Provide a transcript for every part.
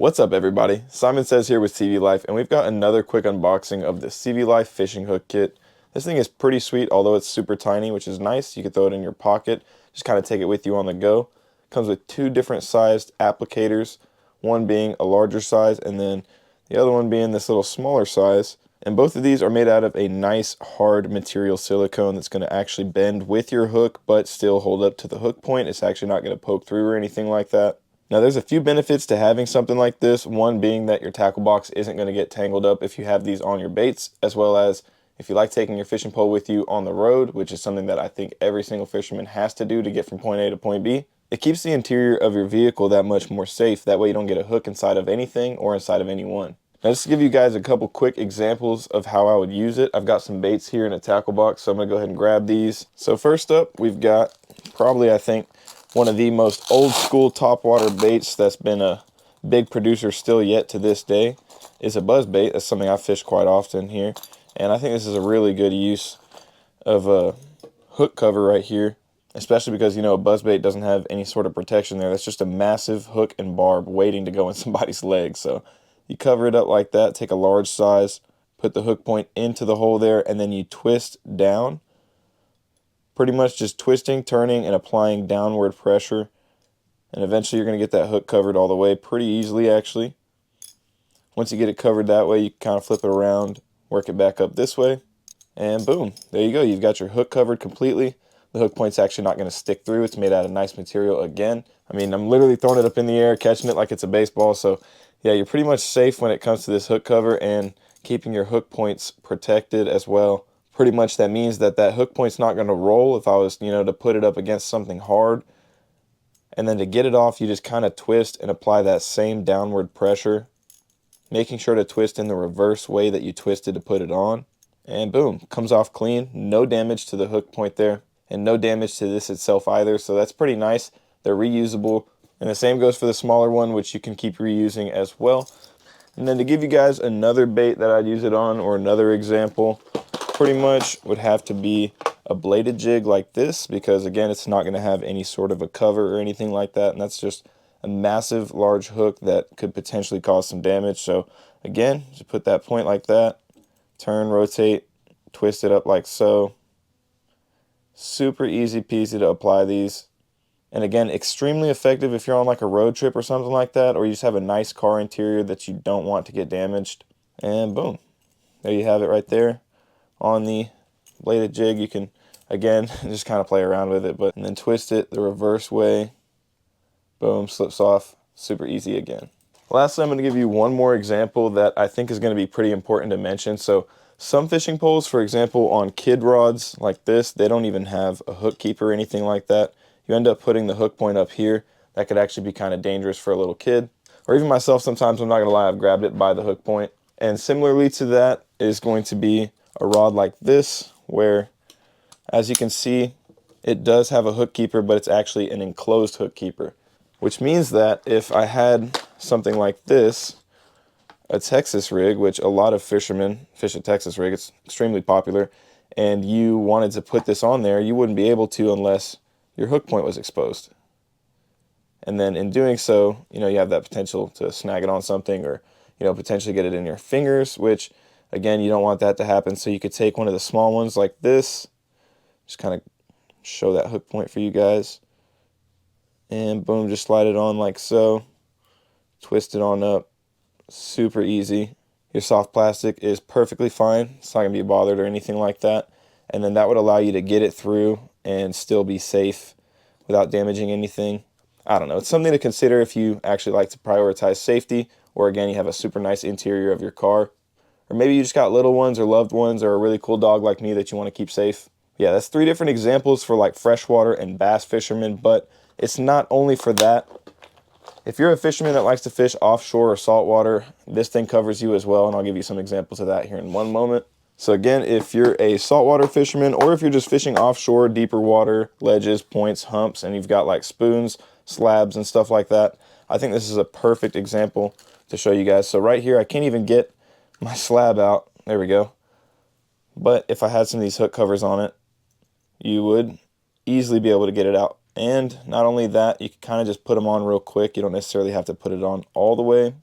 What's up, everybody? Simon Says here with CVLIFE, and we've got another quick unboxing of the CVLIFE fishing hook kit. This thing is pretty sweet, although it's super tiny, which is nice. You can throw it in your pocket, just kind of take it with you on the go. Comes with two different sized applicators, one being a larger size and then the other one being this little smaller size. And both of these are made out of a nice hard material silicone that's going to actually bend with your hook but still hold up to the hook point. It's actually not going to poke through or anything like that. Now there's a few benefits to having something like this, one being that your tackle box isn't going to get tangled up if you have these on your baits, as well as if you like taking your fishing pole with you on the road, which is something that I think every single fisherman has to do to get from point A to point B. It keeps the interior of your vehicle that much more safe, that way you don't get a hook inside of anything or inside of anyone. Now just to give you guys a couple quick examples of how I would use it, I've got some baits here in a tackle box, so I'm going to go ahead and grab these. So first up, we've got probably, I think, one of the most old school topwater baits that's been a big producer still yet to this day is a buzz bait. That's something I fish quite often here. And I think this is a really good use of a hook cover right here, especially because, you know, a buzz bait doesn't have any sort of protection there. That's just a massive hook and barb waiting to go in somebody's leg. So you cover it up like that, take a large size, put the hook point into the hole there, and then you twist down. Pretty much just twisting, turning, and applying downward pressure. And eventually you're going to get that hook covered all the way pretty easily, actually. Once you get it covered that way, you can kind of flip it around, work it back up this way, and boom, there you go. You've got your hook covered completely. The hook point's actually not going to stick through. It's made out of nice material again. I mean, I'm literally throwing it up in the air, catching it like it's a baseball. So yeah, you're pretty much safe when it comes to this hook cover and keeping your hook points protected as well. Pretty much that means that that hook point's not going to roll if I was, you know, to put it up against something hard. And then to get it off, you just kind of twist and apply that same downward pressure, making sure to twist in the reverse way that you twisted to put it on. And boom, comes off clean. No damage to the hook point there, and no damage to this itself either. So that's pretty nice. They're reusable. And the same goes for the smaller one, which you can keep reusing as well. And then to give you guys another bait that I'd use it on, or another example, pretty much would have to be a bladed jig like this, because again, it's not going to have any sort of a cover or anything like that, and that's just a massive large hook that could potentially cause some damage. So again, just put that point like that, turn, rotate, twist it up like so. Super easy peasy to apply these. And again, extremely effective if you're on like a road trip or something like that, or you just have a nice car interior that you don't want to get damaged. And boom, there you have it right there. On the bladed jig, you can again just kind of play around with it, and then twist it the reverse way. Boom, slips off. Super easy again. Lastly, I'm going to give you one more example that I think is going to be pretty important to mention. So some fishing poles, for example, on kid rods like this, they don't even have a hook keeper or anything like that. You end up putting the hook point up here. That could actually be kind of dangerous for a little kid, or even myself sometimes. I'm not going to lie, I've grabbed it by the hook point. And similarly to that is going to be a rod like this, where, as you can see, it does have a hook keeper, but it's actually an enclosed hook keeper, which means that if I had something like this, a Texas rig, which a lot of fishermen fish a Texas rig, it's extremely popular, and you wanted to put this on there, you wouldn't be able to unless your hook point was exposed. And then in doing so, you know, you have that potential to snag it on something, or, you know, potentially get it in your fingers, which again, you don't want that to happen. So you could take one of the small ones like this, just kind of show that hook point for you guys, and boom, just slide it on like so, twist it on up. Super easy. Your soft plastic is perfectly fine. It's not going to be bothered or anything like that. And then that would allow you to get it through and still be safe without damaging anything. I don't know. It's something to consider if you actually like to prioritize safety, or again, you have a super nice interior of your car. Or maybe you just got little ones or loved ones, or a really cool dog like me that you want to keep safe. Yeah, that's 3 different examples for like freshwater and bass fishermen, but it's not only for that. If you're a fisherman that likes to fish offshore or saltwater, this thing covers you as well, and I'll give you some examples of that here in one moment. So again, if you're a saltwater fisherman, or if you're just fishing offshore, deeper water, ledges, points, humps, and you've got like spoons, slabs, and stuff like that, I think this is a perfect example to show you guys. So right here, I can't even get my slab out. There we go. But if I had some of these hook covers on it, you would easily be able to get it out. And not only that, you can kind of just put them on real quick. You don't necessarily have to put it on all the way.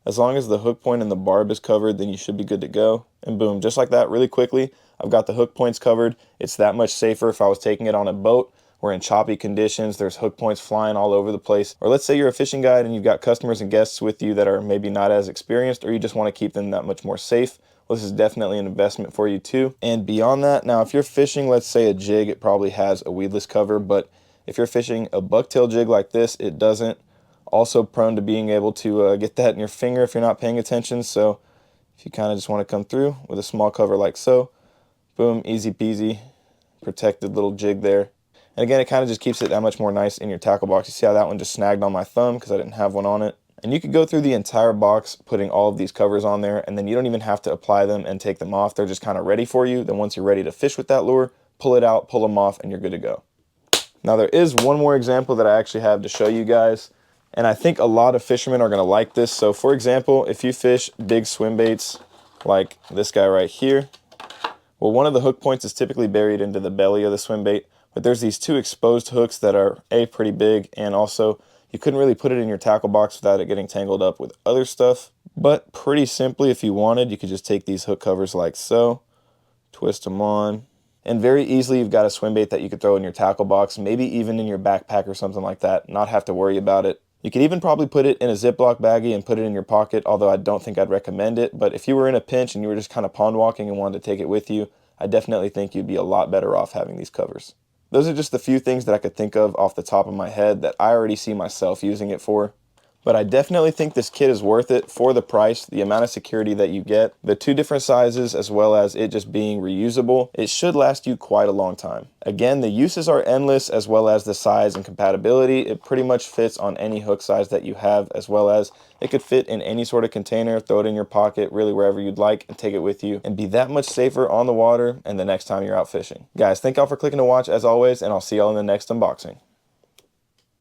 As long as the hook point and the barb is covered, then you should be good to go. And boom, just like that, really quickly, I've got the hook points covered. It's that much safer if I was taking it on a boat or in choppy conditions, there's hook points flying all over the place. Or let's say you're a fishing guide and you've got customers and guests with you that are maybe not as experienced, or you just want to keep them that much more safe. Well, this is definitely an investment for you too. And beyond that, now if you're fishing, let's say a jig, it probably has a weedless cover, but if you're fishing a bucktail jig like this, it doesn't. Also prone to being able to get that in your finger if you're not paying attention. So if you kind of just want to come through with a small cover like so, boom, easy peasy, protected little jig there. And again, it kind of just keeps it that much more nice in your tackle box. You see how that one just snagged on my thumb because I didn't have one on it. And you could go through the entire box putting all of these covers on there, and then you don't even have to apply them and take them off. They're just kind of ready for you. Then once you're ready to fish with that lure, pull it out, pull them off, and you're good to go. Now there is one more example that I actually have to show you guys, and I think a lot of fishermen are going to like this. So for example, if you fish big swim baits like this guy right here, well, one of the hook points is typically buried into the belly of the swim bait, but there's these two exposed hooks that are pretty big, and also you couldn't really put it in your tackle box without it getting tangled up with other stuff. But pretty simply, if you wanted, you could just take these hook covers like so, twist them on, and very easily you've got a swim bait that you could throw in your tackle box, maybe even in your backpack or something like that, not have to worry about it. You could even probably put it in a Ziploc baggie and put it in your pocket, although I don't think I'd recommend it. But if you were in a pinch and you were just kind of pond walking and wanted to take it with you, I definitely think you'd be a lot better off having these covers. Those are just the few things that I could think of off the top of my head that I already see myself using it for. But I definitely think this kit is worth it for the price, the amount of security that you get, the two different sizes, as well as it just being reusable. It should last you quite a long time. Again, the uses are endless, as well as the size and compatibility. It pretty much fits on any hook size that you have, as well as it could fit in any sort of container, throw it in your pocket, really wherever you'd like, and take it with you, and be that much safer on the water and the next time you're out fishing. Guys, thank y'all for clicking to watch as always, and I'll see y'all in the next unboxing.